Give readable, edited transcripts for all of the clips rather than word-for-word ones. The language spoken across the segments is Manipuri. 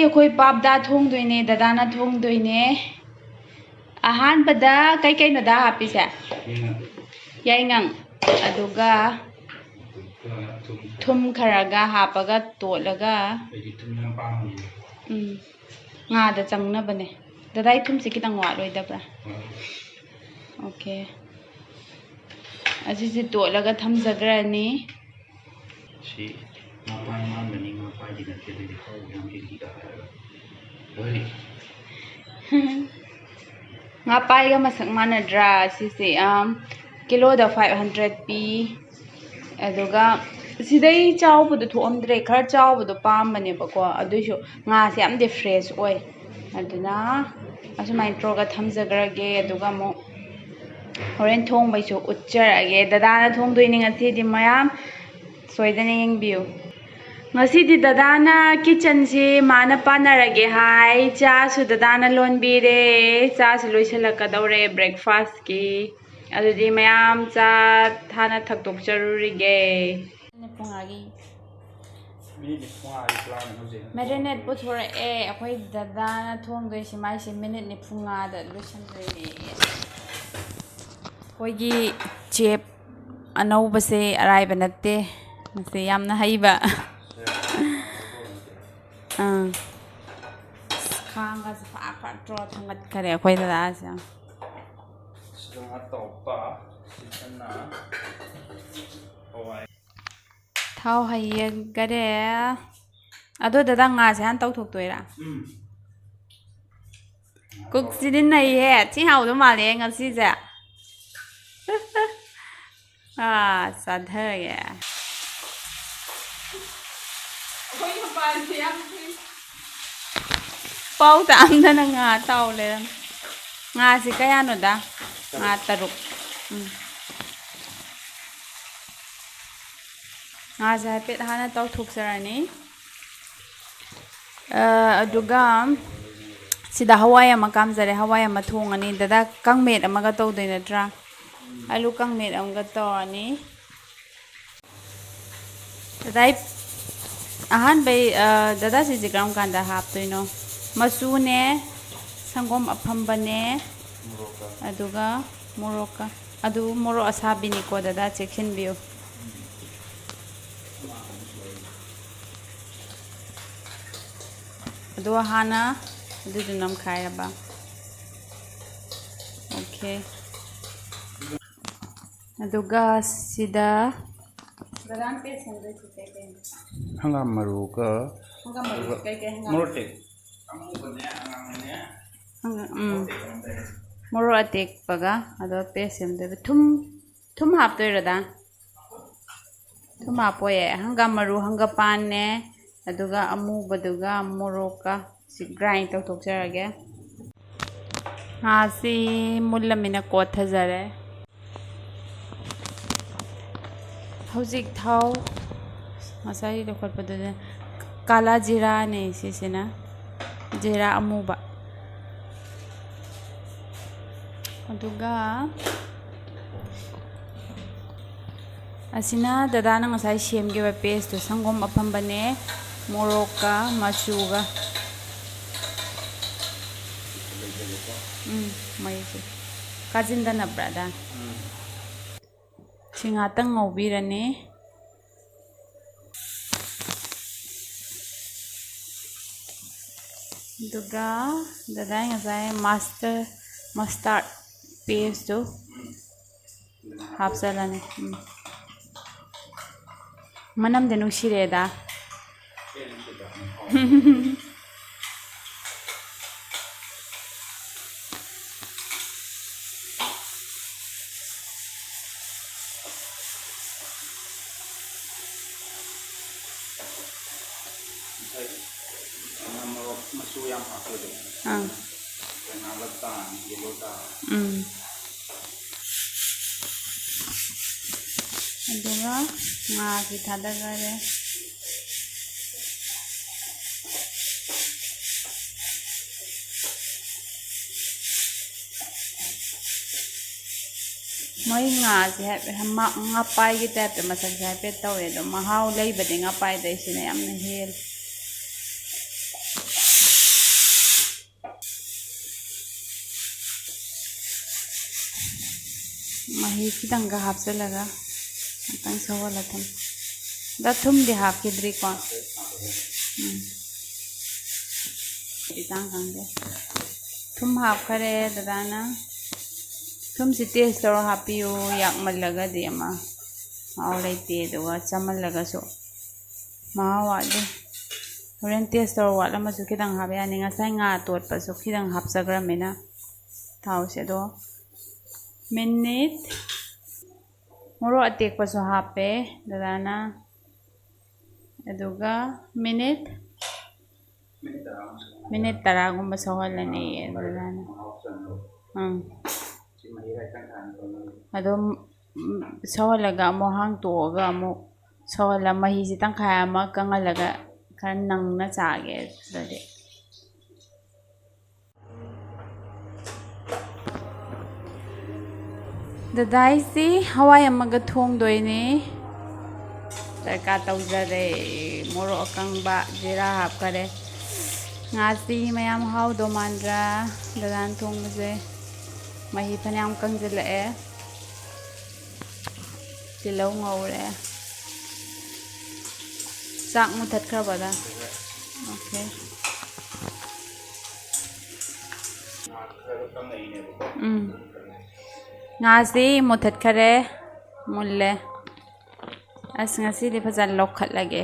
ꯑꯩꯈꯣꯏ ꯄꯥꯞꯗꯥ ꯊꯣꯡꯗꯣꯏꯅꯦ ꯗꯗꯥꯅ ꯊꯣꯡꯗꯣꯏꯅꯦ ꯑꯍꯥꯟꯕꯗ ꯀꯩꯀꯩꯅꯣꯗ ꯍꯥꯞꯄꯤꯁꯦ ꯌꯥꯏꯉꯪ ꯑꯗꯨꯒ ꯊꯨꯝ ꯈꯔꯒ ꯍꯥꯞꯄꯒ ꯇꯣꯠꯂꯒ ꯉꯥꯗ ꯆꯪꯅꯕꯅꯦ ꯗꯗꯥꯏ ꯊꯨꯝꯁꯦ ꯈꯤꯇꯪ ꯋꯥꯠꯂꯣꯏꯗꯕ꯭ꯔꯥ ꯑꯣꯀꯦ ꯑꯁꯤꯁꯦ ꯇꯣꯠꯂꯒ ꯊꯝꯖꯈ꯭ꯔꯅꯤ ꯁꯤ ꯉꯥꯄꯥꯏ ꯃꯥꯟꯕꯅꯤ ꯉꯥꯄꯥꯏꯗꯤ ꯅꯠꯇꯦ ꯑꯗꯨꯗꯤ ꯍꯥꯎ ꯌꯥꯝ ꯍꯦꯜꯂꯤꯒ ꯍꯥꯏꯔꯒ ꯂꯣꯏꯔꯦ ꯉꯥꯄꯥꯏꯒ ꯃꯁꯛ ꯃꯥꯟꯅꯗ꯭ꯔꯥ ꯁꯤꯁꯦ ꯀꯤꯂꯣꯗ 500 ꯄꯤ ꯑꯗꯨꯒ ꯁꯤꯗꯩ ꯆꯥꯎꯕꯗꯣ ꯊꯣꯛꯑꯝꯗ꯭ꯔꯦ ꯈꯔ ꯆꯥꯎꯕꯗꯣ ꯄꯥꯝꯕꯅꯦꯕꯀꯣ ꯑꯗꯨꯏꯁꯨ ꯉꯥꯁꯦ ꯌꯥꯝꯗꯤ ꯐ꯭ꯔꯦꯁ ꯑꯣꯏ ꯑꯗꯨꯅ ꯑꯁꯨꯃꯥꯏꯅ ꯇꯧꯔꯒ ꯊꯝꯖꯈ꯭ꯔꯒꯦ ꯑꯗꯨꯒ ꯑꯃꯨꯛ ꯍꯣꯔꯦꯟ ꯊꯣꯡꯕꯩꯁꯨ ꯎꯠꯆꯔꯛꯑꯒꯦ ꯗꯗꯥꯅ ꯊꯣꯡꯗꯣꯏꯅꯤ ꯉꯁꯤꯗꯤ ꯃꯌꯥꯝ ꯁꯣꯏꯗꯅ ꯌꯦꯡꯕꯤꯌꯨ ꯉꯁꯤꯗꯤ ꯗꯗꯥꯅ ꯀꯤꯠꯆꯟꯁꯤ ꯃꯥꯅ ꯄꯥꯟꯅꯔꯒꯦ ꯍꯥꯏ ꯆꯥꯁꯨ ꯗꯗꯥꯅ ꯂꯣꯟꯕꯤꯔꯦ ꯆꯥꯁꯨ ꯂꯣꯏꯁꯤꯜꯂꯛꯀꯗꯧꯔꯦ ꯕ꯭ꯔꯦꯛꯐꯥꯁꯀꯤ ꯑꯗꯨꯗꯤ ꯃꯌꯥꯝ ꯆꯥ ꯍꯥꯟꯅ ꯊꯛꯇꯣꯛꯆꯔꯨꯔꯤꯒꯦ ꯃꯦꯔꯤꯅꯦꯠ ꯄꯨꯊꯣꯔꯛꯑꯦ ꯑꯩꯈꯣꯏ ꯗꯗꯥꯅ ꯊꯣꯡꯗꯣꯏꯁꯤ ꯃꯥꯏꯁꯤ ꯃꯤꯅꯤꯠ 45ꯗ ꯂꯣꯏꯁꯤꯟꯗꯣꯏꯅꯦ ꯑꯩꯈꯣꯏꯒꯤ ꯆꯦꯞ ꯑꯅꯧꯕꯁꯦ ꯑꯔꯥꯏꯕ ꯅꯠꯇꯦ ꯃꯁꯤ ꯌꯥꯝꯅ ꯍꯩꯕ ꯈꯥꯡꯒꯁꯦ ꯐꯥꯛ ꯇꯧꯔ ꯊꯥꯡꯒꯠꯈꯔꯦ ꯑꯩꯈꯣꯏ ꯗꯗꯥꯁꯦ ꯊꯥꯎ ꯍꯩꯌꯒꯔꯦ ꯑꯗꯣ ꯗꯗꯥ ꯉꯥꯁꯦ ꯍꯥꯟꯅ ꯇꯧꯊꯣꯛꯇꯣꯏꯔꯥ ꯀꯨꯛꯁꯤꯗꯤ ꯅꯩꯍꯦ ꯊꯤ ꯍꯥꯎꯗꯧ ꯃꯥꯜꯂꯦ ꯉꯁꯤꯁꯦ ꯆꯥꯊꯔꯒꯦ ꯄꯥꯎ ꯇꯥꯝꯗꯅ ꯉꯥ ꯇꯥꯎ ꯂꯩꯔꯝꯃꯦ ꯉꯥꯁꯤ ꯀꯌꯥꯅꯣꯗ ꯉꯥ 3 ꯉꯥꯁꯦ ꯍꯥꯏꯐꯦꯠ ꯍꯥꯟꯅ ꯇꯧꯊꯣꯛꯆꯔꯅꯤ ꯑꯗꯨꯒ ꯁꯤꯗ ꯍꯋꯥꯏ ꯑꯃ ꯀꯥꯝꯖꯔꯦ ꯍꯋꯥꯏ ꯑꯃ ꯊꯣꯡꯉꯅꯤ ꯗꯗꯥ ꯀꯥꯡꯃꯦꯠ ꯑꯃꯒ ꯇꯧꯗꯣꯏ ꯅꯠꯇ꯭ꯔꯥ ꯑꯂꯨ ꯀꯥꯡꯃꯦꯠ ꯑꯃꯒ ꯇꯧꯔꯅꯤ ꯗꯗꯥꯏ ꯑꯍꯥꯟꯕꯩ ꯗꯗꯥ ꯁꯤꯁꯦ ꯀꯔꯝ ꯀꯥꯟꯗ ꯍꯥꯞꯇꯣꯏꯅꯣ ꯃꯆꯨꯅꯦ ꯁꯪꯒꯣꯝ ꯑꯐꯝꯕꯅꯦ ꯑꯗꯨꯒ ꯃꯣꯔꯣꯛꯀ ꯑꯗꯨ ꯃꯣꯔꯣꯛ ꯑꯁꯥꯕꯤꯅꯤꯀꯣ ꯗꯗꯥ ꯆꯦꯛꯁꯤꯟꯕꯤꯌꯨ ꯑꯗꯣ ꯍꯥꯟꯅ ꯑꯗꯨꯗꯨ ꯅꯝꯈꯥꯏꯔꯕ ꯑꯣꯀꯦ ꯑꯗꯨꯒ ꯁꯤꯗ ꯍꯪꯒꯥꯝ ꯃꯔꯨꯒ ꯃꯣꯔꯣꯛ ꯑꯇꯦꯛꯄꯒ ꯑꯗꯣ ꯄꯦꯁ ꯁꯦꯝꯗꯣꯏꯕ ꯊꯨꯝ ꯍꯥꯞꯇꯣꯏꯔꯗ ꯊꯨꯝ ꯍꯥꯞꯄꯣꯌꯦ ꯍꯪꯒꯥꯝ ꯃꯔꯨ ꯍꯪꯒꯄꯥꯟꯅꯦ ꯑꯗꯨꯒ ꯑꯃꯨꯕꯗꯨꯒ ꯃꯣꯔꯣꯛꯀ ꯁꯤ ꯒ꯭ꯔꯥꯏꯟ ꯇꯧꯊꯣꯛꯆꯔꯒꯦ ꯉꯥꯁꯤ ꯃꯨꯜꯂꯃꯤꯅ ꯀꯣꯠꯊꯖꯔꯦ ꯍꯧꯖꯤꯛ ꯊꯥꯎ ꯉꯁꯥꯏ ꯂꯧꯈꯠꯄꯗꯨꯅ ꯀꯥꯂꯥ ꯖꯤꯔꯥꯅꯦ ꯁꯤꯁꯤꯅ ꯖꯤꯔꯥ ꯑꯃꯨꯕ ꯑꯗꯨꯒ ꯑꯁꯤꯅ ꯗꯗꯥꯅ ꯉꯁꯥꯏ ꯁꯦꯝꯈꯤꯕ ꯄꯦꯁꯇꯨ ꯁꯪꯒꯣꯝ ꯑꯐꯝꯕꯅꯦ ꯃꯣꯔꯣꯛꯀ ꯃꯆꯨꯒ ꯃꯩꯁꯦ ꯀꯥꯖꯤꯟꯗꯅꯕ꯭ꯔꯥꯗ ꯁꯤ ꯉꯥꯛꯇꯪ ꯉꯧꯕꯤꯔꯅꯤ ꯑꯗꯨꯒ ꯗꯗꯥ ꯉꯁꯥꯏ ꯃꯁꯇꯥꯔꯠ ꯄꯦꯁꯇꯨ ꯍꯥꯞꯆꯜꯂꯅꯤ ꯃꯅꯝꯗꯤ ꯅꯨꯡꯁꯤꯔꯦꯗ ꯃꯆꯨ ꯌꯥꯝ ꯍꯥꯞꯄꯗꯣ ꯑꯗꯨꯒ ꯉꯥꯁꯤ ꯊꯥꯗꯈꯔꯦ ꯃꯣꯏ ꯉꯥꯁꯦ ꯍꯥꯏꯐꯦꯠ ꯉꯥꯄꯥꯏꯒꯤ ꯇꯥꯏꯞꯇ ꯃꯁꯛꯁꯦ ꯍꯥꯏꯐꯦꯠ ꯇꯧꯋꯦ ꯑꯗꯣ ꯃꯍꯥꯎ ꯂꯩꯕꯗꯤ ꯉꯥꯄꯥꯏꯗꯩꯁꯤꯅ ꯌꯥꯝꯅ ꯍꯦꯜꯂꯦ ꯃꯍꯤ ꯈꯤꯇꯪꯒ ꯍꯥꯞꯆꯤꯜꯂꯒ ꯉꯥꯛꯇꯪ ꯁꯧꯍꯜꯂ ꯊꯝꯃꯦ ꯗ ꯊꯨꯝꯗꯤ ꯍꯥꯞꯈꯤꯗ꯭ꯔꯤꯀꯣ ꯏꯇꯥꯡ ꯈꯪꯗꯦ ꯊꯨꯝ ꯍꯥꯞꯈꯔꯦ ꯗꯗꯥꯅ ꯊꯨꯝꯁꯤ ꯇꯦꯁ ꯇꯧꯔ ꯍꯥꯞꯄꯤꯌꯨ ꯌꯥꯛꯃꯜꯂꯒꯗꯤ ꯑꯃ ꯃꯍꯥꯎ ꯂꯩꯇꯦ ꯑꯗꯨꯒ ꯆꯝꯃꯜꯂꯒꯁꯨ ꯃꯍꯥꯎ ꯋꯥꯠꯂꯤ ꯍꯣꯔꯦꯟ ꯇꯦꯁ ꯇꯧꯔ ꯋꯥꯠꯂꯝꯃꯁꯨ ꯈꯤꯇꯪ ꯍꯥꯞꯄ ꯌꯥꯅꯤ ꯉꯁꯥꯏ ꯉꯥ ꯇꯣꯠꯄꯁꯨ ꯈꯤꯇꯪ ꯍꯥꯞꯆꯈ꯭ꯔꯃꯤꯅ ꯊꯥꯎꯁꯦ ꯑꯗꯣ ꯃꯤꯅꯤꯠ ꯃꯣꯔꯣꯛ ꯑꯇꯦꯛꯄꯁꯨ ꯍꯥꯞꯄꯦ ꯗꯗꯥꯅ ꯑꯗꯨꯒ ꯃꯤꯅꯤꯠ 10 ꯁꯧꯍꯜꯂꯅꯤꯗꯗꯥꯅ ꯑꯗꯨꯝ ꯁꯧꯍꯜꯂꯒ ꯑꯃꯨꯛ ꯍꯥꯡꯇꯣꯛꯑꯒ ꯑꯃꯨꯛ ꯁꯧꯍꯜꯂ ꯃꯍꯤꯁꯤ ꯇꯪꯈꯥꯏ ꯑꯃ ꯀꯪꯍꯜꯂꯒ ꯈꯔ ꯅꯪꯅ ꯆꯥꯒꯦ ꯑꯗꯨꯗꯤ ꯗꯗꯥꯏꯁꯤ ꯍꯋꯥꯏ ꯑꯃꯒ ꯊꯣꯡꯗꯣꯏꯅꯦ ꯗꯔꯀꯥꯔ ꯇꯧꯖꯔꯦ ꯃꯣꯔꯣꯛ ꯑꯀꯪꯕ ꯖꯤꯔꯥ ꯍꯥꯞꯈꯔꯦ ꯉꯥꯁꯤ ꯃꯌꯥꯝ ꯍꯥꯎꯗꯧ ꯃꯥꯟꯗ꯭ꯔꯥ ꯗꯗꯥꯅ ꯊꯣꯡꯕꯁꯦ ꯃꯍꯤ ꯐꯅꯌꯥꯝ ꯀꯪꯁꯤꯜꯂꯛꯑꯦ ꯇꯤꯜꯍꯧ ꯉꯧꯔꯦ ꯆꯥꯛ ꯃꯨꯊꯠꯈ꯭ꯔꯕꯗ ꯑꯣꯀꯦ ꯉꯥꯁꯤ ꯃꯨꯊꯠꯈꯔꯦ ꯃꯨꯜꯂꯦ ꯑꯁ ꯉꯁꯤꯗꯤ ꯐꯖꯅ ꯂꯧꯈꯠꯂꯒꯦ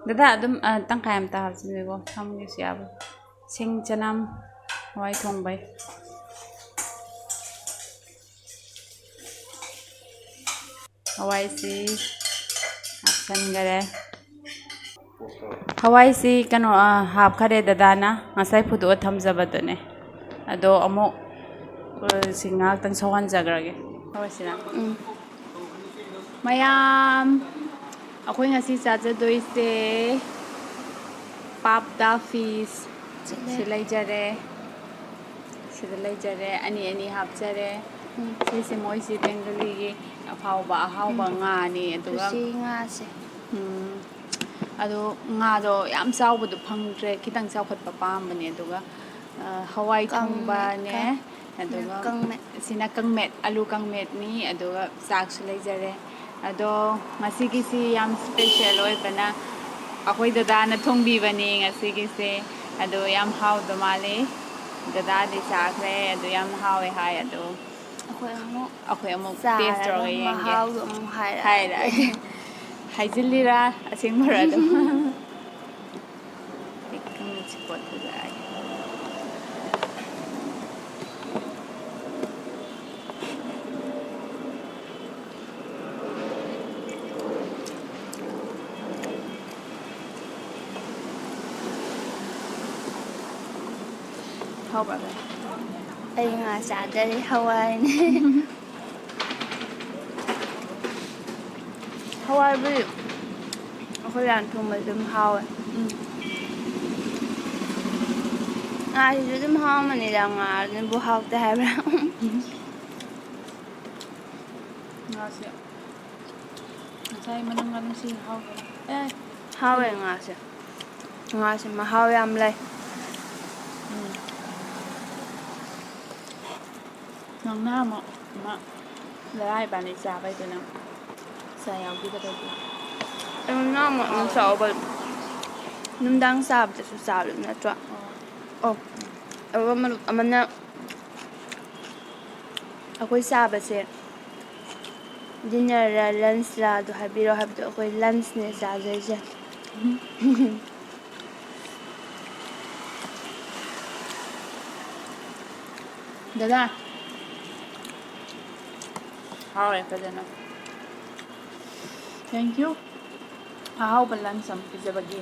ꯗꯗꯥ ꯑꯗꯨꯝ ꯇꯪꯈꯥꯏ ꯑꯃꯇ ꯍꯥꯞꯆꯤꯟꯕꯤꯀꯣ ꯊꯝꯒꯦꯁꯨ ꯌꯥꯕ ꯁꯤꯡ ꯆꯅꯝ ꯍꯋꯥꯏ ꯊꯣꯡꯕꯩ ꯍꯋꯥꯏꯁꯤ ꯍꯥꯞꯆꯤꯟꯈꯔꯦ ꯍꯋꯥꯏꯁꯤ ꯀꯩꯅꯣ ꯍꯥꯞꯈꯔꯦ ꯗꯗꯥꯅ ꯉꯁꯥꯏ ꯐꯨꯠꯇꯣꯛꯑ ꯊꯝꯖꯕꯗꯨꯅꯦ ꯑꯗꯣ ꯑꯃꯨꯛ ꯁꯤ ꯉꯥꯏꯍꯥꯛꯇꯪ ꯁꯧꯍꯟꯖꯈ꯭ꯔꯒꯦ ꯍꯋꯥꯏꯁꯤꯅ ꯃꯌꯥꯝ ꯑꯩꯈꯣই ꯉꯁꯤ ꯆꯥꯖꯗꯣꯏꯁꯦ ꯄꯥꯞꯗꯥ ꯐꯤꯁ ꯁꯤ ꯂꯩꯖꯔꯦ ꯁꯤꯗ ꯂꯩꯖꯔꯦ ꯑꯅꯤ ꯍꯥꯞꯆꯔꯦ ꯁꯤꯁꯦ ꯃꯣꯏꯁꯤ ꯕꯦꯡꯒꯂꯤꯒꯤ ꯑꯍꯥꯎꯕ ꯉꯥꯅꯤ ꯑꯗꯨꯒ ꯁꯤ ꯉꯥꯁꯦ ꯑꯗꯣ ꯉꯥꯗꯣ ꯌꯥꯝ ꯆꯥꯎꯕꯗꯣ ꯐꯪꯗ꯭ꯔꯦ ꯈꯤꯇꯪ ꯆꯥꯎꯈꯠꯄ ꯄꯥꯝꯕꯅꯦ ꯑꯗꯨꯒ ꯍꯋꯥꯏ ꯊꯣꯡꯕꯅꯦ ꯑꯗꯨꯒ ꯀꯪꯃꯦꯠ ꯁꯤꯅ ꯀꯪꯃꯦꯠ ꯑꯂꯨ ꯀꯪꯃꯦꯠꯅꯤ ꯑꯗꯨꯒ ꯆꯥꯛꯁꯨ ꯂꯩꯖꯔꯦ ꯑꯗꯣ ꯉꯁꯤꯒꯤꯁꯤ ꯌꯥꯝ ꯏꯁꯄꯦꯁꯦꯜ ꯑꯣꯏꯕꯅ ꯑꯩꯈꯣꯏ ꯗꯗꯥꯅ ꯊꯣꯡꯕꯤꯕꯅꯤ ꯉꯁꯤꯒꯤꯁꯦ ꯑꯗꯣ ꯌꯥꯝ ꯍꯥꯎꯗꯧ ꯃꯥꯜꯂꯤ ꯗꯗꯥꯗꯤ ꯆꯥꯈ꯭ꯔꯦ ꯑꯗꯨ ꯌꯥꯝ ꯍꯥꯎꯋꯦ ꯍꯥꯏ ꯑꯗꯣ ꯑꯩꯈꯣꯏ ꯑꯃꯨꯛ ꯇꯦꯁ ꯆꯥꯔꯒ ꯇꯧꯔꯒ ꯌꯦꯡꯒꯦ ꯃꯍꯥꯎꯗꯣ ꯑꯃꯨꯛ ꯍꯥꯏꯔꯛꯑꯒꯦ ꯍꯥꯏꯖꯤꯜꯂꯤꯔꯥ ꯑꯁꯦꯡꯕꯔꯥ ꯑꯗꯨꯝ ꯍꯥꯎꯕ꯭ꯔꯥ ꯑꯩ ꯉꯥ ꯆꯥꯗꯔꯤ ꯍꯋꯥꯏꯅꯦ ꯍꯋꯥꯏꯕꯨꯗꯤ ꯑꯩꯈꯣꯏ ꯔꯥꯟ ꯊꯣꯡꯕꯁꯨ ꯑꯗꯨꯝ ꯍꯥꯎꯋꯦ ꯉꯥꯁꯤꯁꯨ ꯑꯗꯨꯝ ꯍꯥꯎꯕꯅꯤꯗ ꯉꯥꯁꯤꯅꯕꯨ ꯍꯥꯎꯇꯦ ꯍꯥꯏꯕ꯭ꯔꯥ ꯉꯥꯁꯦ ꯉꯁꯥꯏ ꯃꯅꯨꯡ ꯅꯨꯡꯁꯤ ꯍꯥꯎꯕꯅꯦ ꯍꯥꯎꯋꯦ ꯉꯥꯁꯦ ꯃꯍꯥꯎ ꯌꯥꯝ ꯂꯩ ꯅꯪꯅ ꯑꯃꯨꯛ ꯗꯗꯥ ꯏꯕꯥꯅꯤ ꯆꯥꯕꯩꯗꯨꯅ ꯆꯥ ꯌꯥꯎꯈꯤꯗꯕꯩꯗꯨ ꯅꯍꯥꯟꯃꯨꯛ ꯑꯗꯨꯝ ꯆꯥꯎꯕ ꯅꯨꯡꯗꯥꯡ ꯆꯥꯕꯗꯁꯨ ꯆꯥꯕ ꯅꯠꯇ꯭ꯔꯣ ꯑꯗꯨꯒ ꯃꯔꯨꯞ ꯑꯃꯅ ꯑꯩꯈꯣꯏ ꯆꯥꯕꯁꯦ ꯗꯤꯟꯅꯔꯔ ꯂꯟꯁꯔ ꯑꯗꯨ ꯍꯥꯏꯕꯤꯔꯣ ꯍꯥꯏꯕꯗꯣ ꯑꯩꯈꯣꯏ ꯂꯟꯁꯅꯦ ꯆꯥꯖꯩꯁꯦ ꯗꯗꯥ ꯍꯥꯎꯔꯦ ꯐꯖꯅ ꯊꯦꯡꯀ꯭ꯌꯨ ꯑꯍꯥꯎꯕ ꯂꯟꯁ ꯑꯃ ꯄꯤꯖꯕꯒꯤ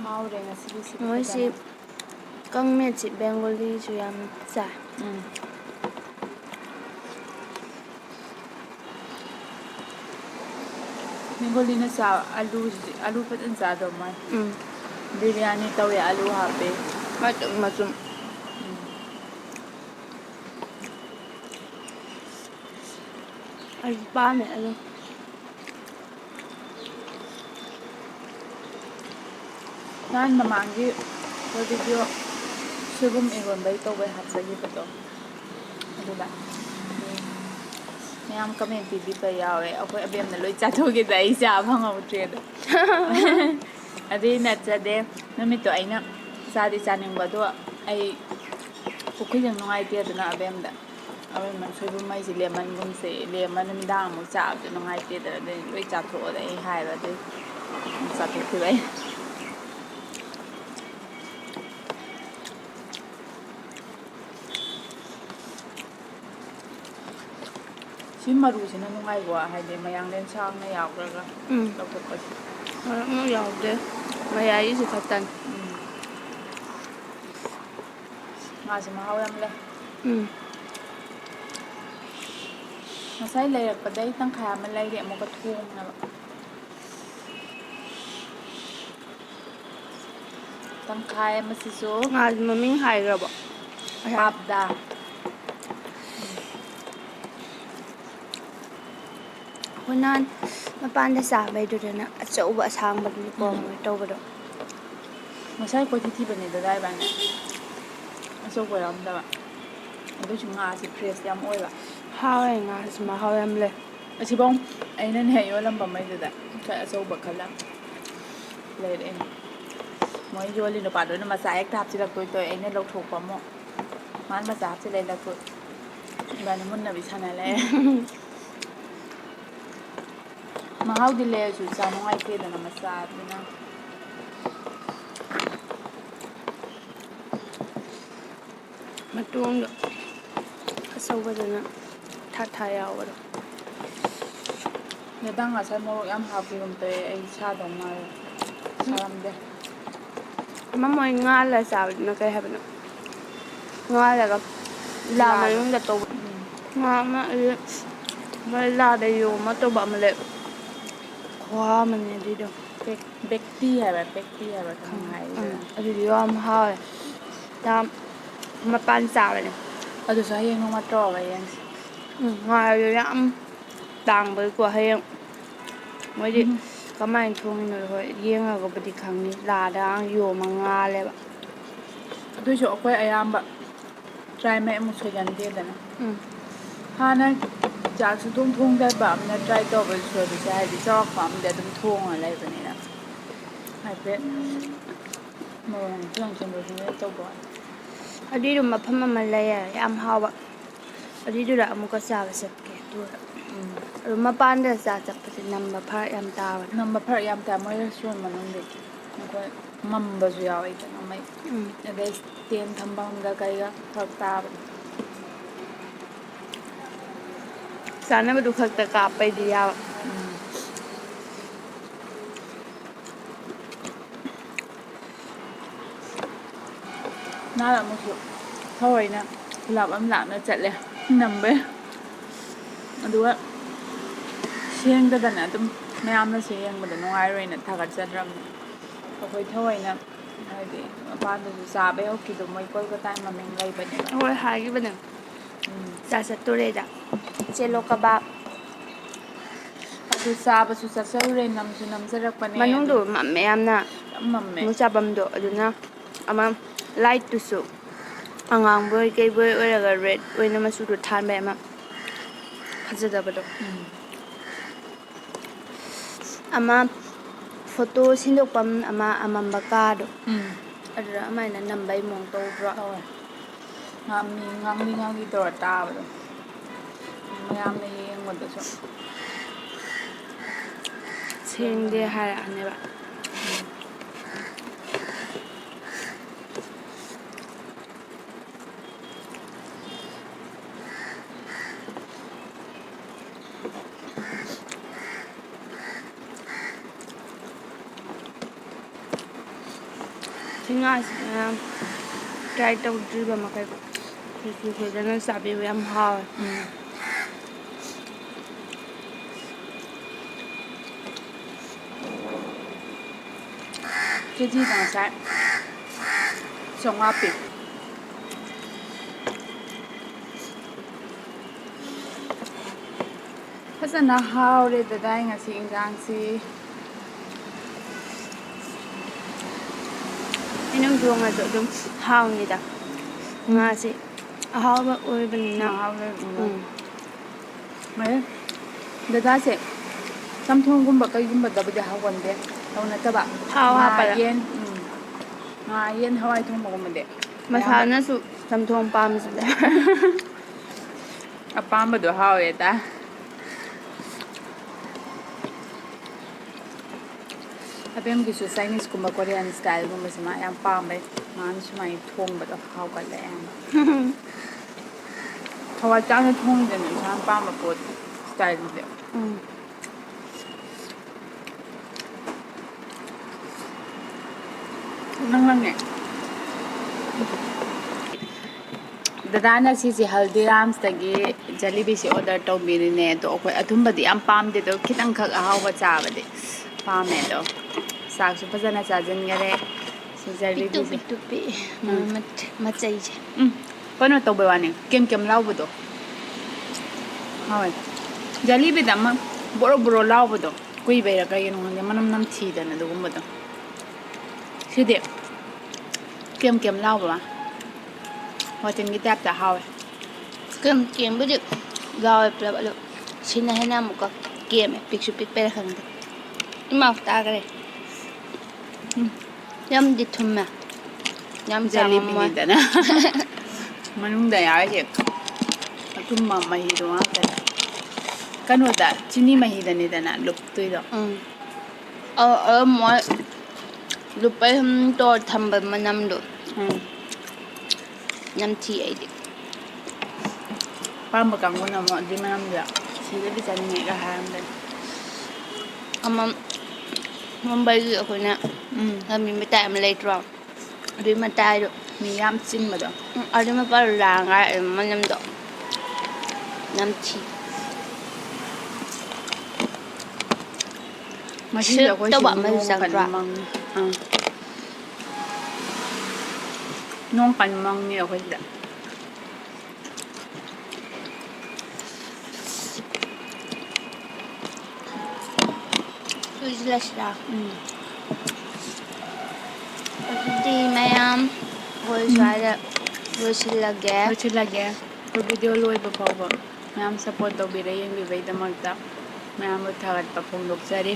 ꯍꯥꯎꯔꯦ ꯉꯁꯤꯒꯤꯁꯤꯗꯤ ꯃꯣꯏꯁꯤ ꯐꯖꯅ ꯀꯪꯃꯦꯠꯁꯤ ꯕꯦꯡꯒꯣꯂꯤꯁꯨ ꯌꯥꯝ ꯆꯥꯏ ꯕꯦꯡꯒꯣꯂꯤꯅ ꯆꯥꯕ ꯑꯂꯨ ꯐꯖꯅ ꯆꯥꯗꯧ ꯃꯥꯜꯂꯦ ꯕꯤꯔꯌꯥꯅꯤ ꯇꯧꯋꯦ ꯑꯂꯨ ꯍꯥꯞꯄꯦ ꯃꯆꯨꯝ ꯑꯩꯁꯨ ꯄꯥꯝꯃꯦ ꯑꯗꯨꯝ ꯅꯍꯥꯟ ꯃꯃꯥꯡꯒꯤ ꯑꯩꯈꯣꯏ ꯚꯤꯗꯤꯑꯣ ꯁꯣꯏꯕꯨꯝ ꯏꯔꯣꯟꯕꯩ ꯇꯧꯕꯩ ꯍꯥꯞꯆꯈꯤꯕꯗꯣ ꯑꯗꯨꯗ ꯃꯌꯥꯝ ꯀꯃꯦꯟ ꯄꯤꯕꯤꯕ ꯌꯥꯎꯋꯦ ꯑꯩꯈꯣꯏ ꯑꯕꯦꯝꯅ ꯂꯣꯏ ꯆꯥꯊꯣꯛꯈꯤꯗ ꯑꯩ ꯆꯥꯕ ꯐꯪꯍꯧꯗ꯭ꯔꯦꯗ ꯑꯗꯨꯏ ꯅꯠꯇ꯭ꯔꯗꯤ ꯅꯨꯃꯤꯠꯇꯣ ꯑꯩꯅ ꯆꯥꯗꯤ ꯆꯥꯅꯤꯡꯕ ꯑꯗꯣ ꯑꯩ ꯄꯨꯈ꯭ꯔꯤꯁꯨ ꯅꯨꯡꯉꯥꯏꯇꯦ ꯑꯗꯨꯅ ꯑꯕꯦꯝꯗ ꯑꯕꯦꯝꯅ ꯁꯣꯏꯕꯨꯝꯉꯩꯁꯤ ꯂꯦꯃꯟꯒꯨꯝꯁꯦ ꯂꯦꯝꯃ ꯅꯨꯃꯤꯗꯥꯡ ꯑꯃꯨꯛ ꯆꯥꯕꯁꯨ ꯅꯨꯡꯉꯥꯏꯇꯦꯗꯅ ꯑꯗꯨꯏ ꯂꯣꯏ ꯆꯥꯊꯣꯛꯑꯣꯗ ꯑꯩ ꯍꯥꯏꯕ ꯑꯗꯨꯏ ꯆꯥꯊꯣꯛꯈꯤꯕ ꯑꯩ ꯁꯤ ꯃꯔꯨꯁꯤꯅ ꯅꯨꯡꯉꯥꯏꯀꯣ ꯍꯥꯏꯗꯤ ꯃꯌꯥꯡꯂꯦꯟ ꯁꯥꯡꯅ ꯌꯥꯎꯈ꯭ꯔꯒ ꯂꯧꯊꯣꯛꯄꯁꯤ ꯑꯃꯨꯛ ꯌꯥꯎꯗꯦ ꯃꯌꯥꯏꯒꯤꯁꯤ ꯈꯛꯇꯅꯤ ꯉꯥꯁꯤ ꯃꯍꯥꯎ ꯌꯥꯝ ꯂꯩ ꯎꯝ ꯉꯁꯥꯏ ꯂꯩꯔꯛꯄꯗꯩ ꯇꯪꯈꯥꯏ ꯑꯃ ꯂꯩꯔꯤ ꯑꯃꯨꯛꯀ ꯊꯣꯡꯅꯕ ꯇꯪꯈꯥꯏ ꯑꯃꯁꯤꯁꯨ ꯉꯥꯁꯤ ꯃꯃꯤꯡ ꯍꯥꯏꯈ꯭ꯔꯕꯣ ꯄꯥꯞꯗꯥ ꯑꯩꯈꯣꯏ ꯅꯍꯥꯟ ꯃꯄꯥꯟꯗ ꯆꯥꯕꯩꯗꯨꯗꯅ ꯑꯆꯧꯕ ꯑꯁꯥꯡꯕꯗꯨꯅꯤꯀꯣ ꯃꯣꯏ ꯇꯧꯕꯗꯣ ꯉꯁꯥꯏ ꯀꯣꯏꯊꯤ ꯊꯤꯕꯅꯦ ꯗꯗꯥ ꯏꯕꯥꯅꯤ ꯑꯆꯧꯕ ꯌꯥꯎꯔꯝꯗꯕ ꯑꯗꯨꯏꯁꯨ ꯉꯥꯁꯤ ꯐ꯭ꯔꯦꯁ ꯌꯥꯝ ꯑꯣꯏꯕ ꯍꯥꯎꯋꯦ ꯉꯥꯁꯤ ꯃꯍꯥꯎ ꯌꯥꯝ ꯂꯩ ꯑꯁꯤꯐꯥꯎ ꯑꯩꯅꯅꯦ ꯌꯣꯜꯂꯝꯕꯉꯩꯗꯨꯗ ꯈꯔ ꯑꯆꯧꯕ ꯈꯜꯂ ꯂꯩꯔꯛꯑꯦ ꯃꯣꯏ ꯌꯣꯜꯂꯤ ꯅꯨꯄꯥꯗꯨꯅ ꯃꯆꯥ ꯍꯦꯛꯇ ꯍꯥꯞꯆꯤꯜꯂꯛꯇꯣꯏ ꯇꯧꯋꯦ ꯑꯩꯅ ꯂꯧꯊꯣꯛꯄ ꯑꯃꯨꯛ ꯃꯥꯅ ꯃꯆꯥ ꯍꯥꯞꯆꯤꯜꯂ ꯂꯧꯊꯣꯛ ꯏꯕꯥꯅꯤ ꯃꯨꯟꯅꯕꯤ ꯁꯥꯟꯅ ꯂꯩꯔꯦ ꯃꯍꯥꯎꯗꯤ ꯂꯩꯔꯁꯨ ꯆꯥ ꯅꯨꯡꯉꯥꯏꯇꯦꯗꯅ ꯃꯆꯥꯗꯨꯅ ꯃꯇꯣꯡꯗꯣ ꯑꯆꯧꯕꯗꯨꯅ ꯊꯥ ꯊꯥ ꯌꯥꯎꯕꯗꯣ ꯗꯗꯥ ꯉꯁꯥꯏ ꯃꯣꯔꯣꯛ ꯌꯥꯝ ꯍꯥꯞꯈꯤꯒꯨꯝ ꯇꯧꯋꯦ ꯑꯩ ꯁꯥꯗꯧ ꯃꯥꯜꯂꯦ ꯁꯥꯔꯝꯗꯦ ꯑꯃ ꯃꯣꯏ ꯉꯥꯜꯂ ꯆꯥꯕꯗꯨꯅ ꯀꯩ ꯍꯥꯏꯕꯅꯣ ꯉꯥꯜꯂꯒ ꯂꯥ ꯂꯥꯗꯣ ꯃꯅꯨꯡꯗ ꯇꯧꯕ ꯉꯥ ꯑꯃ ꯃꯣꯏ ꯂꯥꯗ ꯌꯣꯝꯃ ꯇꯧꯕ ꯑꯃ ꯂꯩ ꯈꯨꯍꯥꯎ ꯑꯃꯅꯦ ꯑꯗꯨꯏꯗꯣ ꯕꯦꯛꯄꯤ ꯍꯥꯏꯕ꯭ꯔꯥ ꯄꯦꯛꯄꯤ ꯍꯥꯏꯕ꯭ꯔꯥ ꯀꯩꯅꯣꯝ ꯍꯥꯏꯔꯤꯗꯅ ꯑꯗꯨꯗꯤ ꯌꯥꯝ ꯍꯥꯎꯋꯦ ꯌꯥꯝ ꯃꯄꯥꯟ ꯆꯥꯕꯅꯦ ꯑꯗꯨꯁꯨ ꯍꯌꯦꯡ ꯅꯣꯡꯃ ꯇꯧꯔꯒ ꯌꯦꯡꯁꯤ ꯉꯥꯗꯣ ꯌꯥꯝ ꯇꯥꯡꯕꯒꯤꯀꯣ ꯍꯌꯦꯡ ꯃꯣꯏꯗꯤ ꯀꯃꯥꯏꯅ ꯊꯣꯡꯉꯤꯅꯣ ꯍꯣꯏ ꯌꯦꯡꯉꯒꯕꯨꯗꯤ ꯈꯪꯅꯤ ꯂꯥꯗ ꯌꯣꯝꯃ ꯉꯥꯜꯂꯦꯕ ꯑꯗꯨꯏꯁꯨ ꯑꯩꯈꯣꯏ ꯑꯌꯥꯝꯕ ꯇ꯭ꯔꯥꯏ ꯑꯃꯨꯛ ꯁꯣꯏꯒꯟꯗꯦꯗꯅ ꯎꯝ ꯍꯥꯟꯅ ꯆꯥꯛ ꯁꯨꯊꯣꯡ ꯊꯣꯡꯗꯕ ꯑꯃꯅ ꯇ꯭ꯔꯥꯏ ꯇꯧꯕꯗ ꯁꯣꯏꯕꯁꯦ ꯍꯥꯏꯗꯤ ꯆꯥꯎꯔꯥꯛꯄ ꯑꯃꯗꯤ ꯑꯗꯨꯝ ꯊꯣꯡꯉ ꯂꯩꯕꯅꯤꯅ ꯍꯥꯏꯐꯦꯠ ꯃꯑꯣꯡ ꯈꯤꯇꯪ ꯆꯦꯟꯊꯣꯛ ꯇꯧꯕ ꯋꯥꯅꯤ ꯑꯗꯨꯏꯗꯨ ꯃꯐꯝ ꯑꯃ ꯂꯩꯌꯦ ꯌꯥꯝ ꯍꯥꯎꯕ ꯑꯗꯨꯏꯗꯨꯗ ꯑꯃꯨꯛꯀ ꯆꯥꯕ ꯆꯠꯀꯦ ꯇꯨꯔꯗ ꯑꯗꯨ ꯃꯄꯥꯟꯗ ꯆꯠꯄꯁꯦ ꯅꯝꯕ ꯐꯔꯛ ꯌꯥꯝ ꯇꯥꯕꯅꯦ ꯅꯝꯕ ꯐꯔꯛ ꯌꯥꯝ ꯇꯥꯏ ꯃꯣꯏ ꯔꯦꯁꯇꯨꯔꯦꯟ ꯃꯅꯨꯡꯗꯤ ꯑꯩꯈꯣꯏ ꯃꯝꯕꯁꯨ ꯌꯥꯎꯋꯤꯗꯅ ꯃꯩ ꯑꯗꯩ ꯏꯁꯇꯦꯟ ꯊꯝꯐꯝꯒ ꯀꯩꯒ ꯐꯔꯛ ꯇꯥꯕꯅꯤ ꯆꯥꯅꯕꯗꯨ ꯈꯛꯇ ꯀꯥꯞꯄꯩꯗꯤ ꯌꯥꯕ ꯅꯍꯥꯟ ꯑꯃꯨꯛꯁꯨ ꯊꯑꯣꯏꯅ ꯈꯨꯂꯥꯞ ꯑꯃ ꯂꯥꯞꯅ ꯆꯠꯂꯦ ꯅꯝꯕꯩ ꯑꯗꯨꯒ ꯁꯦꯡꯗꯗꯅ ꯑꯗꯨꯝ ꯃꯌꯥꯝꯅꯁꯨ ꯌꯦꯡꯕꯗ ꯅꯨꯡꯉꯥꯏꯔꯣꯏꯅ ꯊꯥꯒꯠꯆꯗ꯭ꯔꯕꯅꯤ ꯑꯩꯈꯣꯏ ꯊꯑꯣꯏꯅ ꯍꯥꯏꯗꯤ ꯃꯄꯥꯟꯗꯁꯨ ꯆꯥꯕ ꯌꯧꯈꯤꯗꯣ ꯃꯣꯏ ꯀꯣꯜꯀꯇꯥꯒꯤ ꯃꯃꯤꯡ ꯂꯩꯕꯅꯦꯕ ꯍꯣꯏ ꯍꯥꯏꯈꯤꯕꯅꯦ ꯆꯠꯇꯣꯔꯦꯗ ꯆꯦꯂꯣ ꯀꯕꯥꯞ ꯑꯗꯨ ꯆꯥꯕꯁꯨ ꯆꯠꯆꯔꯨꯔꯦ ꯅꯝꯁꯨ ꯅꯝꯖꯔꯛꯄꯅꯦ ꯑꯗꯨ ꯃꯅꯨꯡꯗꯣ ꯃꯝꯃꯦ ꯌꯥꯝꯅ ꯌꯥꯝ ꯃꯝꯃꯦ ꯃꯣꯏ ꯆꯥꯐꯝꯗꯣ ꯑꯗꯨꯅ ꯑꯃ ꯂꯥꯏꯠꯇꯨꯁꯨ ꯑꯉꯥꯡꯕꯣꯏ ꯀꯩꯕꯣꯏ ꯑꯣꯏꯔꯒ ꯔꯦꯠ ꯑꯣꯏꯅ ꯃꯆꯨꯗꯣ ꯊꯥꯟꯕꯩ ꯑꯃ ꯐꯖꯗꯕꯗꯣ ꯑꯃ ꯐꯣꯇꯣ ꯁꯤꯟꯗꯣꯛꯐꯝ ꯑꯃ ꯑꯃꯝꯕ ꯀꯥꯗꯣ ꯑꯗꯨꯗ ꯑꯗꯨꯃꯥꯏꯅ ꯅꯝꯕꯩ ꯃꯑꯣꯡ ꯇꯧꯗ꯭ꯔꯣ ꯇꯧꯋꯦ ꯃꯤ ꯉꯥꯡꯂꯤ ꯉꯥꯡꯂꯤ ꯇꯧꯔ ꯇꯥꯕꯗꯣ ꯃꯌꯥꯝꯅ ꯌꯦꯡꯕꯗꯁꯨ ꯁꯦꯡꯗꯦ ꯍꯥꯏꯔꯛꯑꯅꯦꯕ ꯁꯤ ꯉꯥꯁꯤꯅ ꯌꯥꯝ ꯇ꯭ꯔꯥꯏ ꯇꯧꯗ꯭ꯔꯤꯕ ꯃꯈꯩ ꯁꯨꯡꯁꯣꯏ ꯁꯣꯏꯗꯅ ꯆꯥꯕꯤꯌꯨ ꯌꯥꯝ ꯍꯥꯎꯋꯦ ꯀꯦꯖꯤꯗ ꯉꯁꯥꯏ 500 ꯄꯤ ꯐꯖꯅ ꯍꯥꯎꯔꯦ ꯗꯗꯥꯏ ꯉꯁꯤ ꯏꯟꯖꯥꯡꯁꯤ ꯊꯣꯡꯉꯁꯨ ꯑꯗꯨꯝ ꯍꯥꯎꯅꯤꯗ ꯉꯥꯁꯤ ꯑꯍꯥꯎꯕ ꯑꯣꯏꯕꯅꯤꯅ ꯃꯥꯏ ꯗꯗꯥꯁꯦ ꯆꯝꯊꯣꯡꯒꯨꯝꯕ ꯀꯩꯒꯨꯝꯕꯗꯕꯨꯗꯤ ꯍꯥꯎꯒꯟꯗꯦ ꯑꯗꯨ ꯅꯠꯇꯕ ꯊꯥꯎ ꯉꯥ ꯍꯥꯞꯄꯗ ꯌꯦꯟ ꯉꯥ ꯌꯦꯟ ꯍꯋꯥꯏ ꯊꯣꯡꯕꯒꯨꯝꯕꯗꯤ ꯑꯌꯥꯝꯕ ꯃꯁꯥꯅꯁꯨ ꯆꯝꯊꯣꯡ ꯄꯥꯝꯖꯗꯦ ꯑꯄꯥꯝꯕꯗꯣ ꯍꯥꯎꯋꯦꯗ ꯑꯕꯦꯝꯒꯤꯁꯨ ꯆꯥꯏꯅꯤꯁꯀꯨꯝꯕ ꯀꯣꯔꯤꯌꯥꯟ ꯁ꯭ꯇꯥꯏꯜꯒꯨꯝꯕꯁꯤ ꯃꯥ ꯌꯥꯝ ꯄꯥꯝꯕꯩ ꯃꯥꯅ ꯁꯨꯃꯥꯏꯅ ꯊꯣꯡꯕꯗꯣ ꯍꯥꯎꯒꯜꯂꯦ ꯑꯌꯥꯝꯕ ꯍꯋꯥꯏ ꯇꯥꯡꯅ ꯊꯣꯡꯉꯤꯗꯅ ꯏꯁꯥꯅ ꯄꯥꯝꯕ ꯄꯣꯠ ꯁ꯭ꯇꯥꯏꯜꯗꯨꯗꯤ ꯅꯪꯅꯅꯦ ꯗꯗꯥꯅ ꯁꯤꯁꯦ ꯍꯜꯗꯤꯔꯥꯝꯁꯇꯒꯤ ꯖꯂꯤꯕꯤꯁꯤ ꯑꯣꯔꯗꯔ ꯇꯧꯕꯤꯔꯤꯅꯦ ꯑꯗꯣ ꯑꯩꯈꯣꯏ ꯑꯊꯨꯝꯕꯗꯤ ꯌꯥꯝ ꯄꯥꯝꯗꯦ ꯑꯗꯣ ꯈꯤꯇꯪꯈꯛ ꯑꯍꯥꯎꯕ ꯆꯥꯕꯗꯤ ꯄꯥꯝꯃꯦ ꯑꯗꯣ ꯆꯥꯛꯁꯨ ꯐꯖꯅ ꯆꯥꯁꯤꯟꯈꯔꯦ ꯁꯤ ꯄꯤꯛꯇꯨ ꯖꯂꯤꯕꯤꯁꯦ ꯄꯤꯛꯇꯨ ꯄꯤꯛꯏ ꯃꯣꯏ ꯃꯆꯩꯁꯦ ꯀꯩꯅꯣ ꯇꯧꯕꯩ ꯋꯥꯅꯤ ꯀꯦꯝ ꯀꯦꯝ ꯂꯥꯎꯕꯗꯣ ꯍꯣꯏ ꯖꯂꯤꯕꯤꯗ ꯑꯃ ꯕꯣꯔꯣ ꯕꯣꯔꯣ ꯂꯥꯎꯕꯗꯣ ꯀꯨꯏꯕꯩꯔꯥ ꯀꯩꯒꯤꯅꯣ ꯈꯪꯗꯦ ꯃꯅꯝ ꯅꯝꯊꯤꯗꯅ ꯑꯗꯨꯒꯨꯝꯕꯗꯣ ꯁꯤꯗꯤ ꯀꯦꯝ ꯀꯦꯝ ꯂꯥꯎꯕ ꯍꯣꯇꯦꯜꯒꯤ ꯇꯥꯏꯞꯇ ꯍꯥꯎꯋꯦ ꯀꯦꯝꯕꯨꯗꯤ ꯂꯥꯎꯋꯦ ꯄꯨꯂꯞ ꯑꯗꯣ ꯁꯤꯅ ꯍꯦꯟꯅ ꯑꯃꯨꯛꯀ ꯀꯦꯝꯃꯦ ꯄꯤꯛꯁꯨ ꯄꯤꯛꯄꯩꯔꯥ ꯈꯪꯗꯦ ꯏꯃꯥꯎ ꯇꯥꯈꯔꯦ ꯌꯥꯝꯗꯤ ꯊꯨꯝꯃꯦ ꯌꯥꯝ ꯆꯥ ꯉꯝꯃꯣꯏ ꯖꯂꯤꯕꯤꯅꯤꯗꯅ ꯃꯅꯨꯡꯗ ꯌꯥꯎꯔꯤꯁꯦ ꯑꯊꯨꯝꯕ ꯃꯍꯤꯗꯣ ꯉꯥꯛꯇꯅꯦ ꯀꯩꯅꯣꯗ ꯆꯤꯅꯤ ꯃꯍꯤꯗꯅꯤꯗꯅ ꯂꯨꯞꯇꯣꯏꯗꯣ ꯃꯣꯏ ꯂꯨꯄꯩ ꯁꯨꯝ ꯇꯧꯔ ꯊꯝꯕ ꯃꯅꯝꯗꯣ ꯅꯝꯊꯤ ꯑꯩꯗꯤ ꯄꯥꯝꯕ ꯀꯥꯡꯕꯨꯅ ꯑꯃꯨꯛ ꯑꯗꯨꯏ ꯃꯅꯝꯗꯨꯗ ꯁꯤꯗꯗꯤ ꯆꯥꯅꯤꯡꯉꯦꯒ ꯍꯥꯏꯔꯝꯗꯣꯏꯅꯤ ꯑꯃ ꯃꯨꯝꯕꯩꯒꯤ ꯑꯩꯈꯣꯏꯅ ꯂꯝꯕꯤ ꯃꯇꯥꯏ ꯑꯃ ꯂꯩꯇ꯭ꯔꯣ ꯑꯗꯨꯏ ꯃꯇꯥꯏꯗꯣ ꯃꯤ ꯌꯥꯝ ꯆꯤꯟꯕꯗꯣ ꯑꯗꯨꯏ ꯃꯄꯥꯗꯣ ꯂꯥꯡꯉꯒ ꯃꯅꯝꯗꯣ ꯅꯝꯊꯤ ꯉꯁꯤꯁꯦ ꯁꯤꯜꯛ ꯑꯩꯈꯣꯏꯁꯤ ꯇꯧꯕ ꯑꯃꯁꯨ ꯅꯣꯡ ꯀꯟꯅ ꯆꯪꯗ꯭ꯔꯣ ꯃꯪꯉꯤ ꯅꯣꯡ ꯀꯟꯅ ꯃꯪꯉꯤ ꯑꯩꯈꯣꯏ ꯁꯤꯗ ꯂꯣꯏꯁꯤꯜꯂꯁꯤꯔꯥ ꯑꯗꯨꯗꯤ ꯃꯌꯥꯝ ꯑꯩꯈꯣꯏ ꯁ꯭ꯋꯥꯏꯗ ꯂꯣꯏꯁꯤꯜꯂꯒꯦ ꯂꯣꯏꯁꯤꯜꯂꯒꯦ ꯑꯩꯈꯣꯏ ꯚꯤꯗꯤꯑꯣ ꯂꯣꯏꯕ ꯐꯥꯎꯕ ꯃꯌꯥꯝ ꯁꯞꯄꯣꯔꯠ ꯇꯧꯕꯤꯔ ꯌꯦꯡꯕꯤꯕꯩꯗꯃꯛꯇ ꯃꯌꯥꯝꯕꯨ ꯊꯥꯒꯠꯄ ꯐꯣꯡꯗꯣꯛꯆꯔꯤ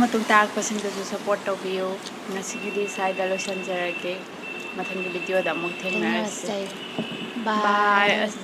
ꯃꯇꯨꯡ ꯇꯥꯔꯛꯄꯁꯤꯡꯗꯁꯨ ꯁꯞꯄꯣꯔꯠ ꯇꯧꯕꯤꯌꯨ ꯉꯁꯤꯒꯤꯗꯤ ꯁ꯭ꯋꯥꯏꯗ ꯂꯣꯏꯁꯤꯟꯖꯔꯒꯦ ꯃꯊꯪꯒꯤ ꯚꯤꯗꯤꯑꯣꯗ ꯑꯃꯨꯛ ꯊꯦꯡꯅꯔꯁꯤ ꯊꯦꯡꯅꯔꯁꯦ ꯕꯥꯏ ꯕꯥꯏ ꯑꯁ